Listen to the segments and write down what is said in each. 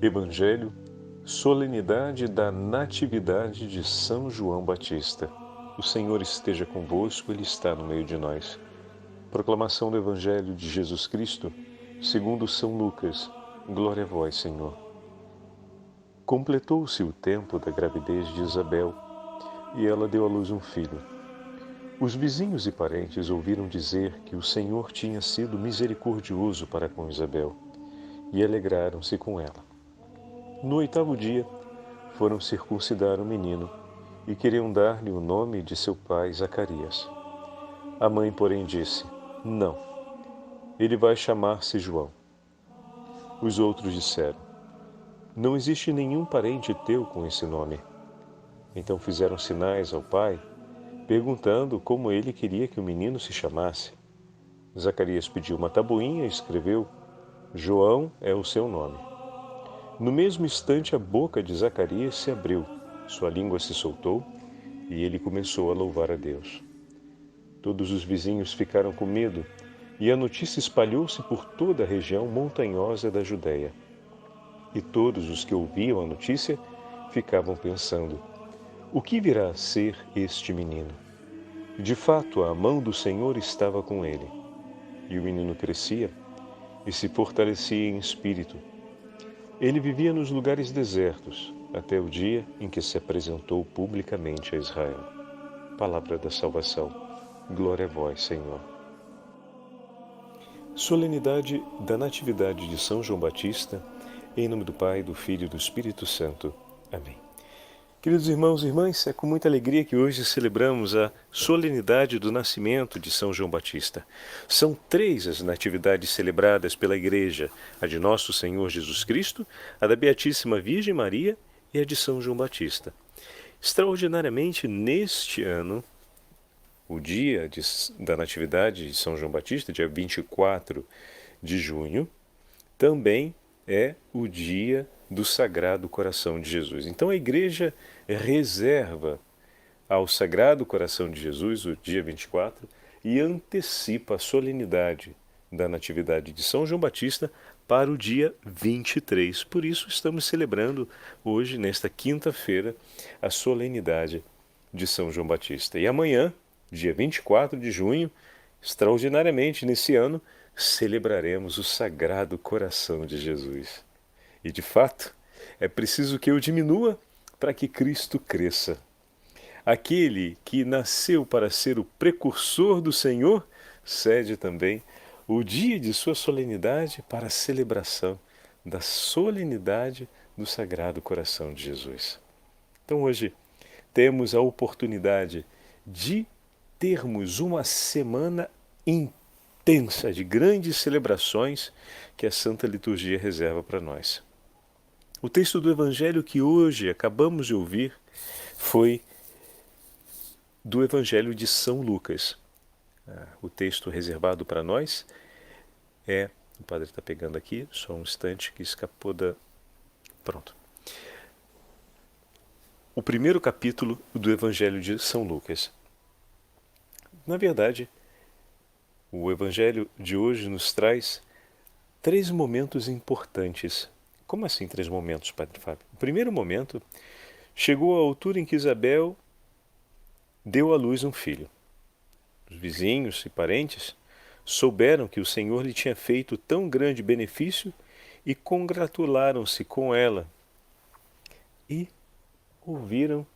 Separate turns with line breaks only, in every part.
Evangelho, solenidade da Natividade de São João Batista. O Senhor esteja convosco, Ele está no meio de nós. Proclamação do Evangelho de Jesus Cristo, segundo São Lucas. Glória a vós, Senhor. Completou-se o tempo da gravidez de Isabel, e ela deu à luz um filho. Os vizinhos e parentes ouviram dizer que o Senhor tinha sido misericordioso para com Isabel, e alegraram-se com ela. No 8º dia, foram circuncidar o menino e queriam dar-lhe o nome de seu pai Zacarias. A mãe, porém, disse: Não, ele vai chamar-se João. Os outros disseram: Não existe nenhum parente teu com esse nome. Então fizeram sinais ao pai, perguntando como ele queria que o menino se chamasse. Zacarias pediu uma tabuinha e escreveu: João é o seu nome. No mesmo instante, a boca de Zacarias se abriu, sua língua se soltou e ele começou a louvar a Deus. Todos os vizinhos ficaram com medo e a notícia espalhou-se por toda a região montanhosa da Judéia. E todos os que ouviam a notícia ficavam pensando: o que virá a ser este menino? De fato, a mão do Senhor estava com ele. E o menino crescia e se fortalecia em espírito. Ele vivia nos lugares desertos, até o dia em que se apresentou publicamente a Israel. Palavra da salvação. Glória a vós, Senhor. Solenidade da Natividade de São João Batista, em nome do Pai, do Filho e do Espírito Santo. Amém. Queridos irmãos e irmãs, é com muita alegria que hoje celebramos a solenidade do nascimento de São João Batista. São 3 as natividades celebradas pela Igreja: a de Nosso Senhor Jesus Cristo, a da Beatíssima Virgem Maria e a de São João Batista. Extraordinariamente, neste ano, o dia da Natividade de São João Batista, dia 24 de junho, também é o dia do Sagrado Coração de Jesus. Então a Igreja reserva ao Sagrado Coração de Jesus o dia 24 e antecipa a solenidade da Natividade de São João Batista para o dia 23. Por isso estamos celebrando hoje, nesta quinta-feira, a solenidade de São João Batista. E amanhã, dia 24 de junho, extraordinariamente nesse ano, celebraremos o Sagrado Coração de Jesus. E, de fato, é preciso que eu diminua para que Cristo cresça. Aquele que nasceu para ser o precursor do Senhor, cede também o dia de sua solenidade para a celebração da solenidade do Sagrado Coração de Jesus. Então, hoje, temos a oportunidade de termos uma semana intensa de grandes celebrações que a Santa Liturgia reserva para nós. O texto do Evangelho que hoje acabamos de ouvir foi do Evangelho de São Lucas. O texto reservado para nós é... O padre está pegando aqui, só um instante que escapou da... Pronto. O primeiro capítulo do Evangelho de São Lucas. Na verdade, o Evangelho de hoje nos traz 3 momentos importantes. Como assim 3 momentos, Padre Fábio? O primeiro momento chegou à altura em que Isabel deu à luz um filho. Os vizinhos e parentes souberam que o Senhor lhe tinha feito tão grande benefício e congratularam-se com ela. E ouviram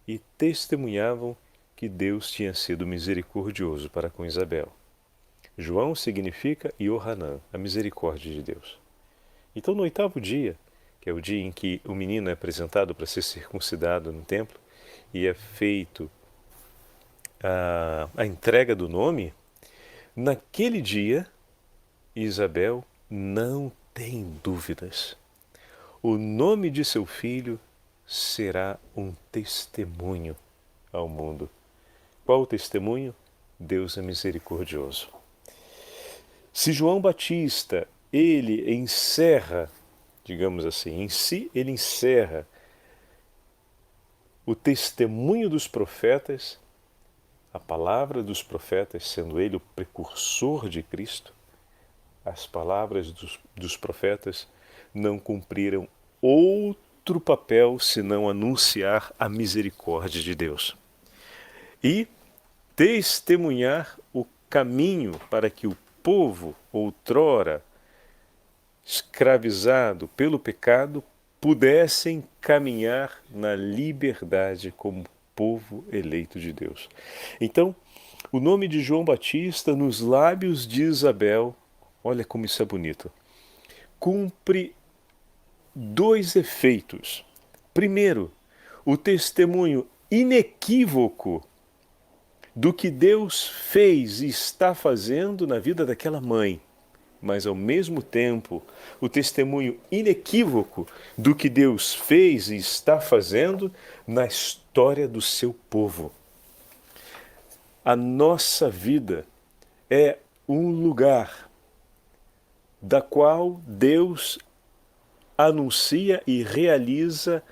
e testemunhavam que Deus tinha sido misericordioso para com Isabel. João significa Yohanan, a misericórdia de Deus. Então, no 8º dia, que é o dia em que o menino é apresentado para ser circuncidado no templo e é feito a entrega do nome, naquele dia, Isabel não tem dúvidas. O nome de seu filho será um testemunho ao mundo. Qual o testemunho? Deus é misericordioso. Se João Batista, ele encerra, digamos assim, em si ele encerra o testemunho dos profetas, a palavra dos profetas, sendo ele o precursor de Cristo, as palavras dos profetas não cumpriram outro papel senão anunciar a misericórdia de Deus e testemunhar o caminho para que o povo, outrora escravizado pelo pecado, pudessem caminhar na liberdade como povo eleito de Deus. Então, o nome de João Batista nos lábios de Isabel, olha como isso é bonito, cumpre dois efeitos. Primeiro, o testemunho inequívoco do que Deus fez e está fazendo na vida daquela mãe, mas ao mesmo tempo o testemunho inequívoco do que Deus fez e está fazendo na história do seu povo. A nossa vida é um lugar da qual Deus anuncia e realiza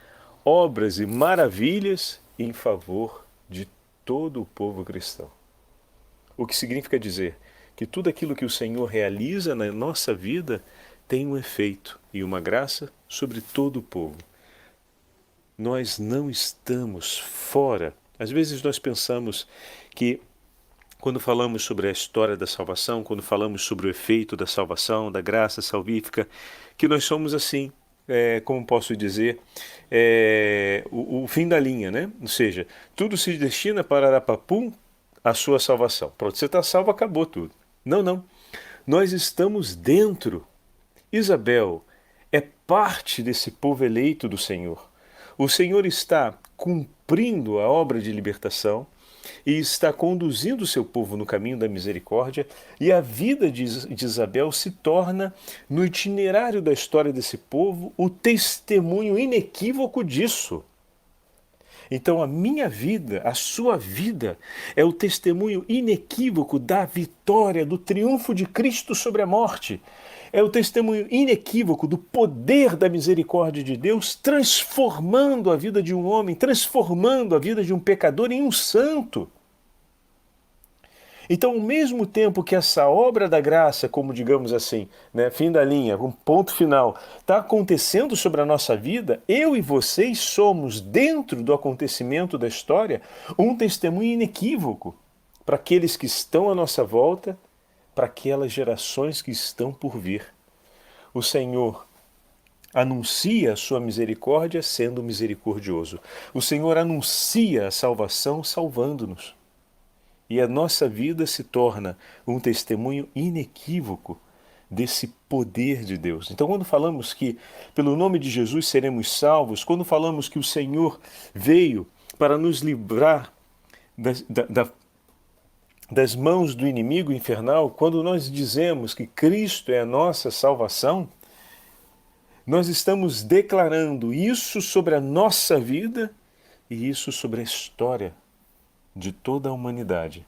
obras e maravilhas em favor de todo o povo cristão. O que significa dizer que tudo aquilo que o Senhor realiza na nossa vida tem um efeito e uma graça sobre todo o povo. Nós não estamos fora. Às vezes nós pensamos que quando falamos sobre a história da salvação, quando falamos sobre o efeito da salvação, da graça salvífica, que nós somos assim, como posso dizer, o fim da linha, né? Ou seja, tudo se destina para arapapum a sua salvação. Pronto, você está salvo, acabou tudo. Não, não. Nós estamos dentro. Isabel é parte desse povo eleito do Senhor. O Senhor está cumprindo a obra de libertação e está conduzindo o seu povo no caminho da misericórdia, e a vida de Isabel se torna, no itinerário da história desse povo, o testemunho inequívoco disso. Então a minha vida, a sua vida, é o testemunho inequívoco da vitória, do triunfo de Cristo sobre a morte. É o testemunho inequívoco do poder da misericórdia de Deus transformando a vida de um homem, transformando a vida de um pecador em um santo. Então, ao mesmo tempo que essa obra da graça, como digamos assim, né, fim da linha, um ponto final, está acontecendo sobre a nossa vida, eu e vocês somos, dentro do acontecimento da história, um testemunho inequívoco para aqueles que estão à nossa volta, para aquelas gerações que estão por vir. O Senhor anuncia a sua misericórdia sendo misericordioso. O Senhor anuncia a salvação salvando-nos. E a nossa vida se torna um testemunho inequívoco desse poder de Deus. Então, quando falamos que pelo nome de Jesus seremos salvos, quando falamos que o Senhor veio para nos livrar das mãos do inimigo infernal, quando nós dizemos que Cristo é a nossa salvação, nós estamos declarando isso sobre a nossa vida e isso sobre a história de toda a humanidade.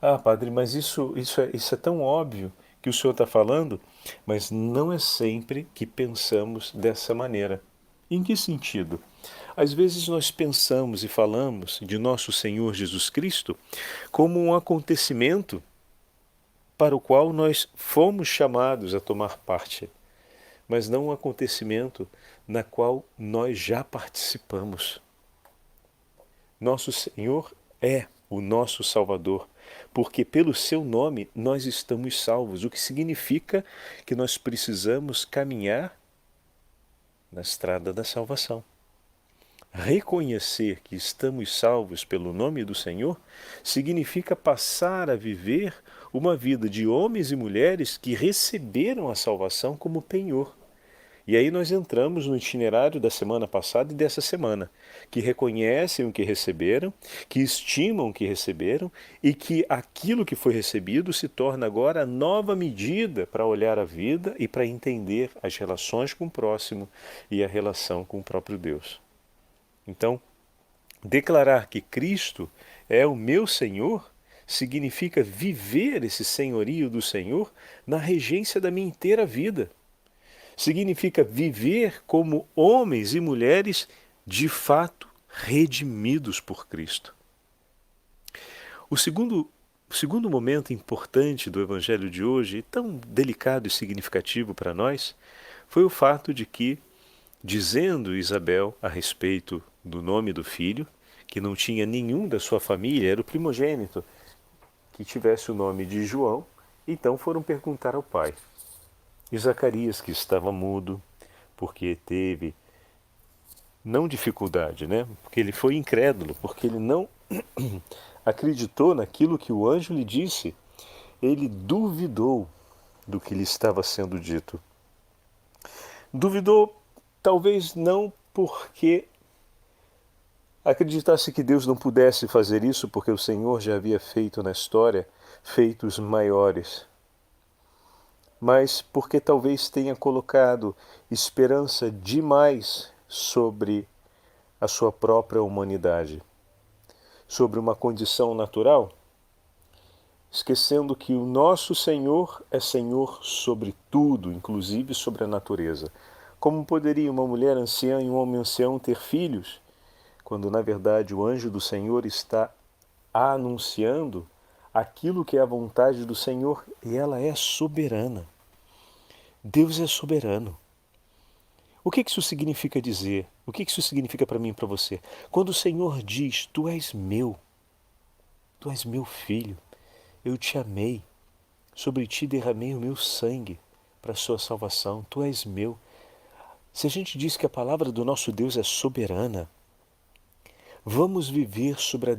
Ah, padre, mas isso é tão óbvio que o senhor está falando, mas não é sempre que pensamos dessa maneira. Em que sentido? Às vezes nós pensamos e falamos de nosso Senhor Jesus Cristo como um acontecimento para o qual nós fomos chamados a tomar parte, mas não um acontecimento na qual nós já participamos. Nosso Senhor é o nosso Salvador, porque pelo seu nome nós estamos salvos, o que significa que nós precisamos caminhar na estrada da salvação. Reconhecer que estamos salvos pelo nome do Senhor significa passar a viver uma vida de homens e mulheres que receberam a salvação como penhor. E aí nós entramos no itinerário da semana passada e dessa semana, que reconhecem o que receberam, que estimam o que receberam e que aquilo que foi recebido se torna agora a nova medida para olhar a vida e para entender as relações com o próximo e a relação com o próprio Deus. Então, declarar que Cristo é o meu Senhor significa viver esse senhorio do Senhor na regência da minha inteira vida. Significa viver como homens e mulheres de fato redimidos por Cristo. O segundo momento importante do Evangelho de hoje, tão delicado e significativo para nós, foi o fato de que dizendo Isabel a respeito do nome do filho, que não tinha nenhum da sua família, era o primogênito, que tivesse o nome de João. Então foram perguntar ao pai. E Zacarias, que estava mudo, porque teve, não dificuldade, né? Porque ele foi incrédulo, porque ele não acreditou naquilo que o anjo lhe disse. Ele duvidou do que lhe estava sendo dito. Duvidou, talvez não porque acreditasse que Deus não pudesse fazer isso, porque o Senhor já havia feito na história feitos maiores, mas porque talvez tenha colocado esperança demais sobre a sua própria humanidade, sobre uma condição natural, esquecendo que o nosso Senhor é Senhor sobre tudo, inclusive sobre a natureza. Como poderia uma mulher anciã e um homem ancião ter filhos, quando na verdade o anjo do Senhor está anunciando aquilo que é a vontade do Senhor, e ela é soberana. Deus é soberano. O que isso significa dizer? O que isso significa para mim e para você? Quando o Senhor diz, tu és meu filho, eu te amei, sobre ti derramei o meu sangue para a sua salvação, tu és meu. Se a gente diz que a palavra do nosso Deus é soberana, vamos viver sobre a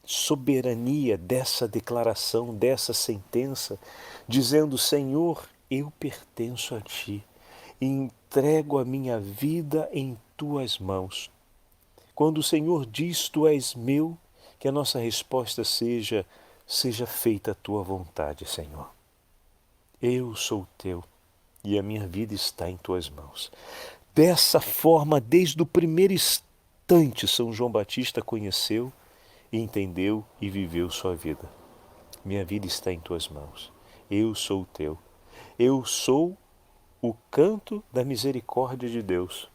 soberania dessa declaração, dessa sentença, dizendo, Senhor, eu pertenço a ti e entrego a minha vida em tuas mãos. Quando o Senhor diz, tu és meu, que a nossa resposta seja feita a tua vontade, Senhor. Eu sou teu e a minha vida está em tuas mãos. Dessa forma, desde o primeiro instante, São João Batista conheceu, entendeu e viveu sua vida. Minha vida está em tuas mãos. Eu sou teu. Eu sou o canto da misericórdia de Deus.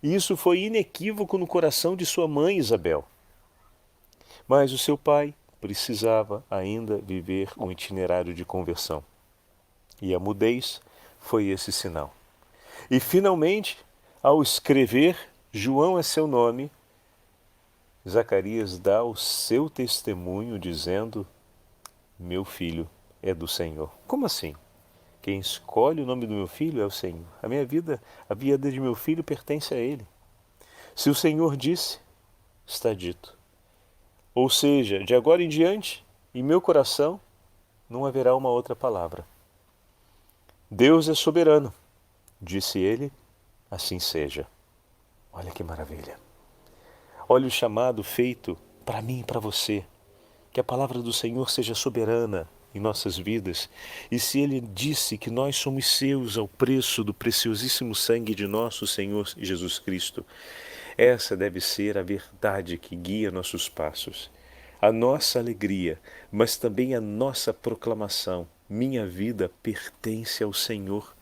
E isso foi inequívoco no coração de sua mãe Isabel. Mas o seu pai precisava ainda viver um itinerário de conversão. E a mudez foi esse sinal. E finalmente, ao escrever, João é seu nome, Zacarias dá o seu testemunho dizendo, meu filho é do Senhor. Como assim? Quem escolhe o nome do meu filho é o Senhor. A minha vida, a vida de meu filho pertence a Ele. Se o Senhor disse, está dito. Ou seja, de agora em diante, em meu coração, não haverá uma outra palavra. Deus é soberano, disse ele, assim seja. Olha que maravilha. Olha o chamado feito para mim e para você. Que a palavra do Senhor seja soberana em nossas vidas. E se Ele disse que nós somos seus ao preço do preciosíssimo sangue de nosso Senhor Jesus Cristo, essa deve ser a verdade que guia nossos passos. A nossa alegria, mas também a nossa proclamação. Minha vida pertence ao Senhor.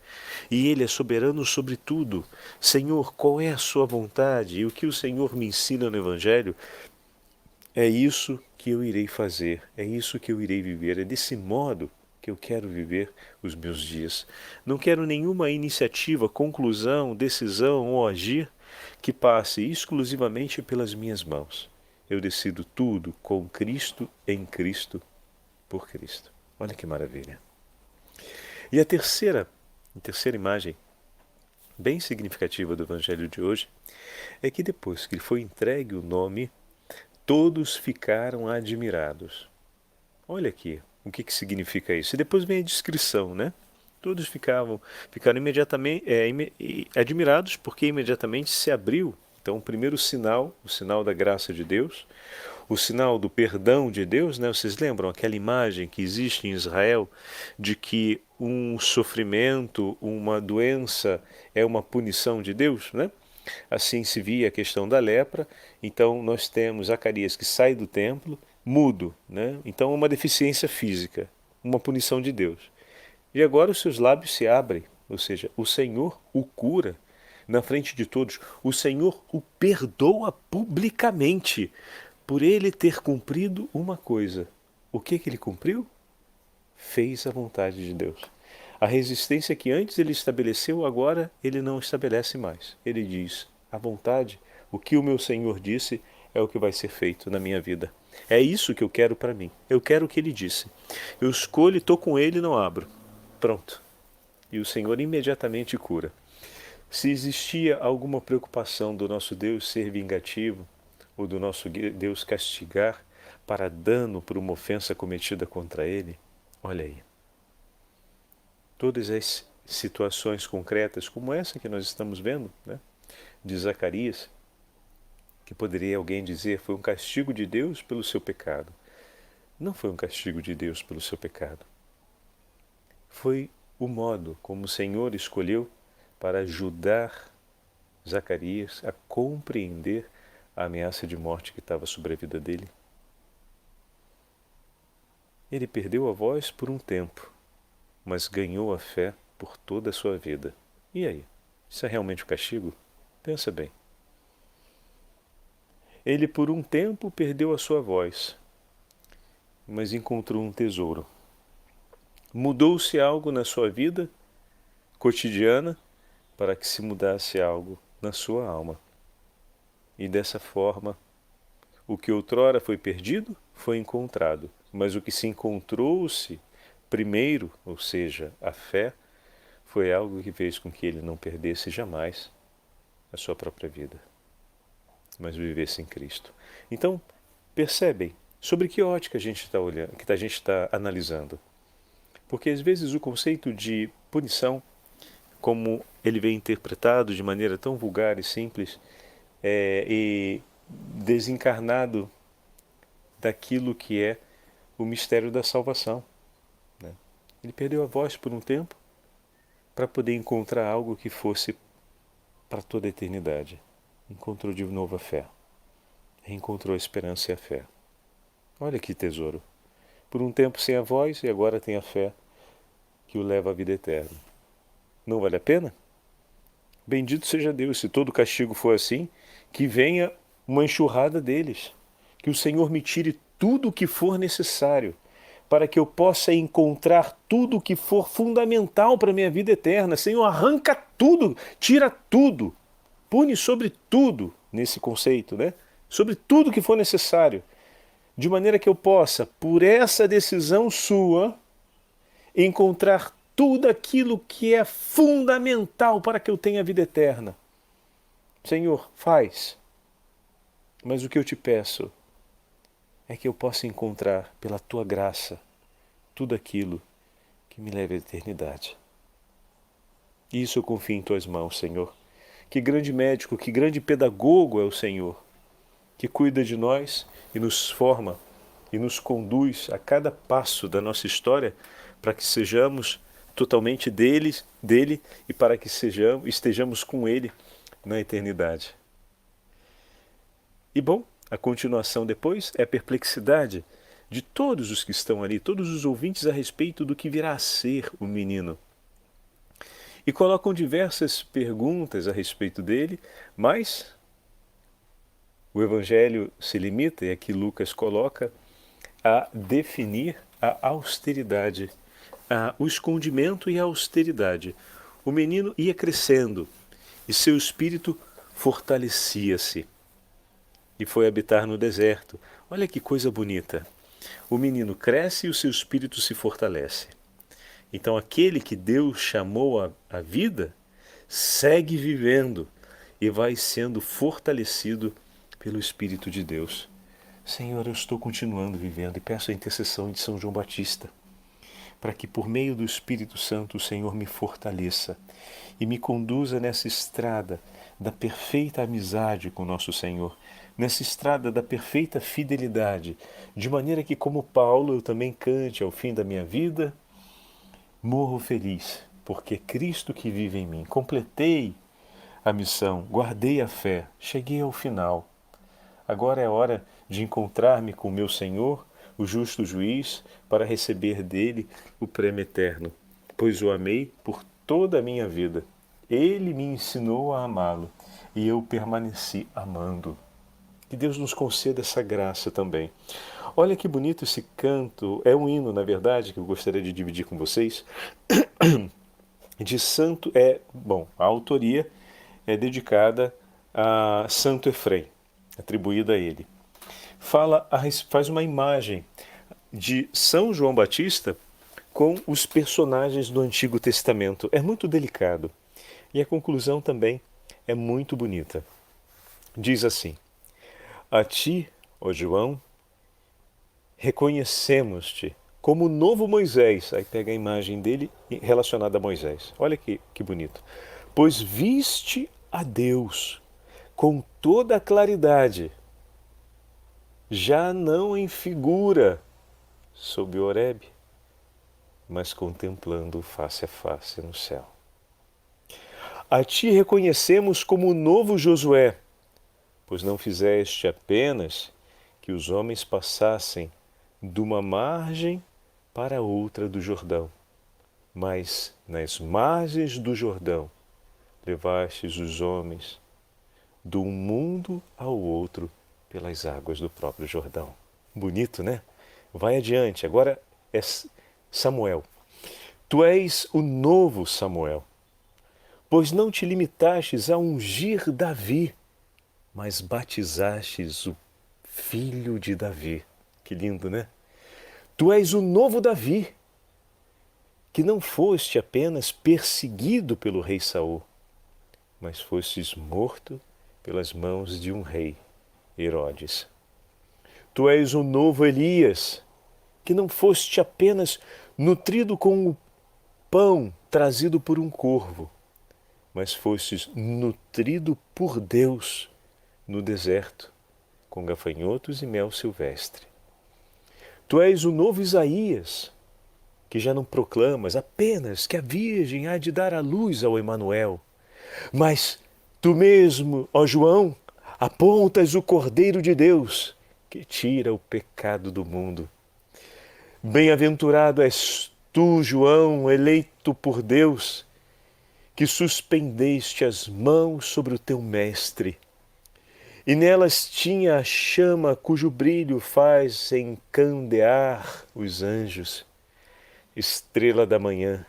E Ele é soberano sobre tudo. Senhor, qual é a sua vontade? E o que o Senhor me ensina no Evangelho? É isso que eu irei fazer, é isso que eu irei viver, é desse modo que eu quero viver os meus dias. Não quero nenhuma iniciativa, conclusão, decisão ou agir que passe exclusivamente pelas minhas mãos. Eu decido tudo com Cristo, em Cristo, por Cristo. Olha que maravilha. E a terceira imagem, bem significativa do Evangelho de hoje, é que depois que lhe foi entregue o nome, todos ficaram admirados. Olha aqui, o que significa isso? E depois vem a descrição, né? Todos ficaram imediatamente admirados, porque imediatamente se abriu. Então, o primeiro sinal, o sinal da graça de Deus, o sinal do perdão de Deus, né? Vocês lembram aquela imagem que existe em Israel de que um sofrimento, uma doença é uma punição de Deus, né? Assim se via a questão da lepra. Então nós temos Zacarias que sai do templo, mudo, né? Então uma deficiência física, uma punição de Deus. E agora os seus lábios se abrem, ou seja, o Senhor o cura na frente de todos. O Senhor o perdoa publicamente por ele ter cumprido uma coisa. O que ele cumpriu? Fez a vontade de Deus. A resistência que antes ele estabeleceu, agora ele não estabelece mais. Ele diz, à vontade, o que o meu Senhor disse é o que vai ser feito na minha vida. É isso que eu quero para mim. Eu quero o que ele disse. Eu escolho, estou com ele e não abro. Pronto. E o Senhor imediatamente cura. Se existia alguma preocupação do nosso Deus ser vingativo, ou do nosso Deus castigar para dano por uma ofensa cometida contra ele, olha aí. Todas as situações concretas, como essa que nós estamos vendo, né, de Zacarias, que poderia alguém dizer foi um castigo de Deus pelo seu pecado. Não foi um castigo de Deus pelo seu pecado. Foi o modo como o Senhor escolheu para ajudar Zacarias a compreender a ameaça de morte que estava sobre a vida dele. Ele perdeu a voz por um tempo, mas ganhou a fé por toda a sua vida. E aí? Isso é realmente um castigo? Pensa bem. Ele por um tempo perdeu a sua voz, mas encontrou um tesouro. Mudou-se algo na sua vida cotidiana para que se mudasse algo na sua alma. E dessa forma, o que outrora foi perdido foi encontrado, mas o que se encontrou-se primeiro, ou seja, a fé, foi algo que fez com que ele não perdesse jamais a sua própria vida, mas vivesse em Cristo. Então, percebem sobre que ótica a gente está olhando, que a gente está analisando. Porque às vezes o conceito de punição, como ele vem interpretado de maneira tão vulgar e simples, e desencarnado daquilo que é o mistério da salvação, né? Ele perdeu a voz por um tempo para poder encontrar algo que fosse para toda a eternidade. Encontrou de novo a fé. Reencontrou a esperança e a fé. Olha que tesouro. Por um tempo sem a voz e agora tem a fé que o leva à vida eterna. Não vale a pena? Bendito seja Deus, se todo castigo for assim, que venha uma enxurrada deles. Que o Senhor me tire tudo o que for necessário para que eu possa encontrar tudo o que for fundamental para a minha vida eterna. Senhor, arranca tudo, tira tudo, pune sobre tudo, nesse conceito, né? Sobre tudo que for necessário, de maneira que eu possa, por essa decisão sua, encontrar tudo aquilo que é fundamental para que eu tenha a vida eterna. Senhor, faz. Mas o que eu te peço é que eu possa encontrar, pela tua graça, tudo aquilo que me leve à eternidade. E isso eu confio em tuas mãos, Senhor. Que grande médico, que grande pedagogo é o Senhor, que cuida de nós e nos forma e nos conduz a cada passo da nossa história para que sejamos totalmente dele e para que estejamos com ele na eternidade. E bom, a continuação depois é a perplexidade de todos os que estão ali, todos os ouvintes a respeito do que virá a ser o menino. E colocam diversas perguntas a respeito dele, mas o Evangelho se limita, e aqui Lucas coloca, a definir a austeridade, o escondimento e a austeridade. O menino ia crescendo e seu espírito fortalecia-se e foi habitar no deserto. Olha que coisa bonita. O menino cresce e o seu espírito se fortalece. Então aquele que Deus chamou à vida segue vivendo e vai sendo fortalecido pelo Espírito de Deus. Senhor, eu estou continuando vivendo e peço a intercessão de São João Batista, para que por meio do Espírito Santo o Senhor me fortaleça e me conduza nessa estrada da perfeita amizade com nosso Senhor, nessa estrada da perfeita fidelidade, de maneira que, como Paulo, eu também cante ao fim da minha vida, morro feliz, porque é Cristo que vive em mim. Completei a missão, guardei a fé, cheguei ao final. Agora é hora de encontrar-me com meu Senhor, o justo juiz, para receber dele o prêmio eterno, pois o amei por toda a minha vida. Ele me ensinou a amá-lo e eu permaneci amando. Que Deus nos conceda essa graça também. Olha que bonito esse canto. É um hino, na verdade, que eu gostaria de dividir com vocês. De Santo bom, a autoria é dedicada a Santo Efrem, atribuída a ele. Faz uma imagem de São João Batista com os personagens do Antigo Testamento. É muito delicado. E a conclusão também é muito bonita. Diz assim: a ti, ó João, reconhecemos-te como o novo Moisés. Aí pega a imagem dele relacionada a Moisés. Olha que bonito. Pois viste a Deus com toda a claridade, já não em figura sob o Horebe, mas contemplando face a face no céu. A ti reconhecemos como o novo Josué, pois não fizeste apenas que os homens passassem de uma margem para outra do Jordão, mas nas margens do Jordão levastes os homens de um mundo ao outro pelas águas do próprio Jordão. Bonito, né? Vai adiante, agora é Samuel. Tu és o novo Samuel, pois não te limitastes a ungir Davi, mas batizastes o filho de Davi. Que lindo, né? Tu és o novo Davi, que não foste apenas perseguido pelo rei Saul, mas fostes morto pelas mãos de um rei, Herodes. Tu és o novo Elias, que não foste apenas nutrido com o pão trazido por um corvo, mas fostes nutrido por Deus no deserto, com gafanhotos e mel silvestre. Tu és o novo Isaías, que já não proclamas apenas que a Virgem há de dar à luz ao Emanuel, mas tu mesmo, ó João, apontas o Cordeiro de Deus, que tira o pecado do mundo. Bem-aventurado és tu, João, eleito por Deus, que suspendeste as mãos sobre o teu mestre, e nelas tinha a chama cujo brilho faz encandear os anjos. Estrela da manhã,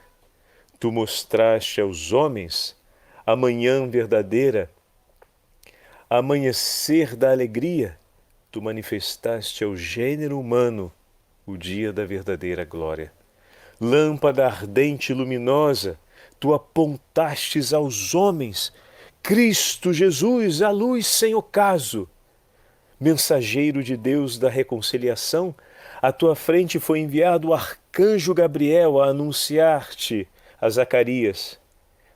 tu mostraste aos homens a manhã verdadeira, amanhecer da alegria, tu manifestaste ao gênero humano o dia da verdadeira glória. Lâmpada ardente e luminosa, tu apontastes aos homens Cristo Jesus, a luz sem ocaso. Mensageiro de Deus da reconciliação, à tua frente foi enviado o arcanjo Gabriel a anunciar-te a Zacarias,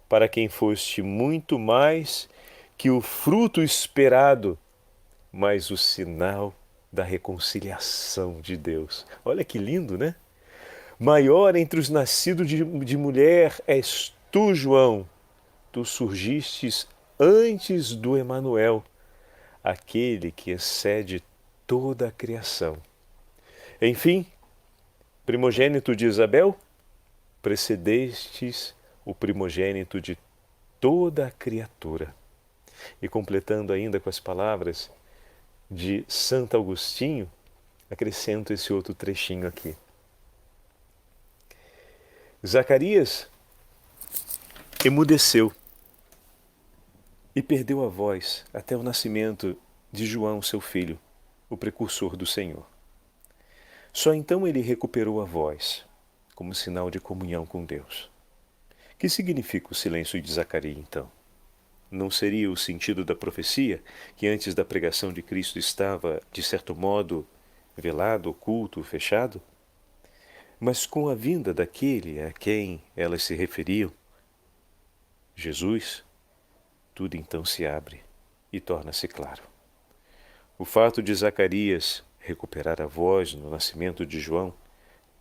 para quem foste muito mais que o fruto esperado, mas o sinal da reconciliação de Deus. Olha que lindo, né? Maior entre os nascidos de mulher és tu, João. Tu surgistes antes do Emanuel, aquele que excede toda a criação. Enfim, primogênito de Isabel, precedestes o primogênito de toda a criatura. E completando ainda com as palavras de Santo Agostinho, acrescento esse outro trechinho aqui. Zacarias emudeceu e perdeu a voz até o nascimento de João, seu filho, o precursor do Senhor. Só então ele recuperou a voz, como sinal de comunhão com Deus. Que significa o silêncio de Zacarias, então? Não seria o sentido da profecia, que antes da pregação de Cristo estava, de certo modo, velado, oculto, fechado? Mas com a vinda daquele a quem elas se referiam, Jesus, tudo então se abre e torna-se claro. O fato de Zacarias recuperar a voz no nascimento de João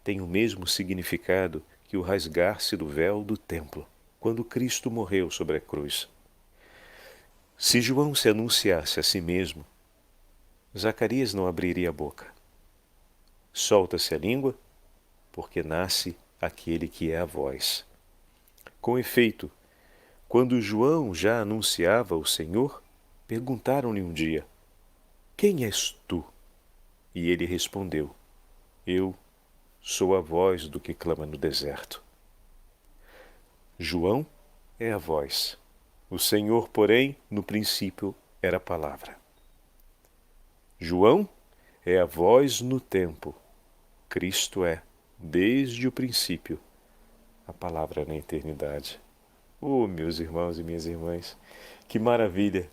tem o mesmo significado que o rasgar-se do véu do templo, quando Cristo morreu sobre a cruz. Se João se anunciasse a si mesmo, Zacarias não abriria a boca. Solta-se a língua, porque nasce aquele que é a voz. Com efeito, quando João já anunciava o Senhor, perguntaram-lhe um dia: Quem és tu? E ele respondeu: Eu sou a voz do que clama no deserto. João é a voz. O Senhor, porém, no princípio era a palavra. João é a voz no tempo. Cristo é, desde o princípio, a palavra na eternidade. Oh, meus irmãos e minhas irmãs, que maravilha!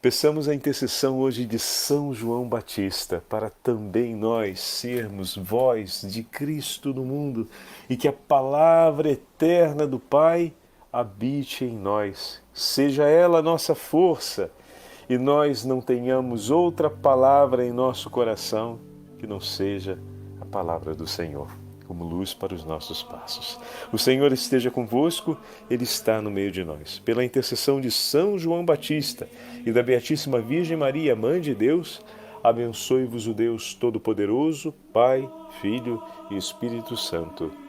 Peçamos a intercessão hoje de São João Batista para também nós sermos voz de Cristo no mundo e que a palavra eterna do Pai habite em nós, seja ela a nossa força e nós não tenhamos outra palavra em nosso coração que não seja a palavra do Senhor, como luz para os nossos passos. O Senhor esteja convosco, Ele está no meio de nós. Pela intercessão de São João Batista e da Beatíssima Virgem Maria, Mãe de Deus, abençoe-vos o Deus Todo-Poderoso, Pai, Filho e Espírito Santo.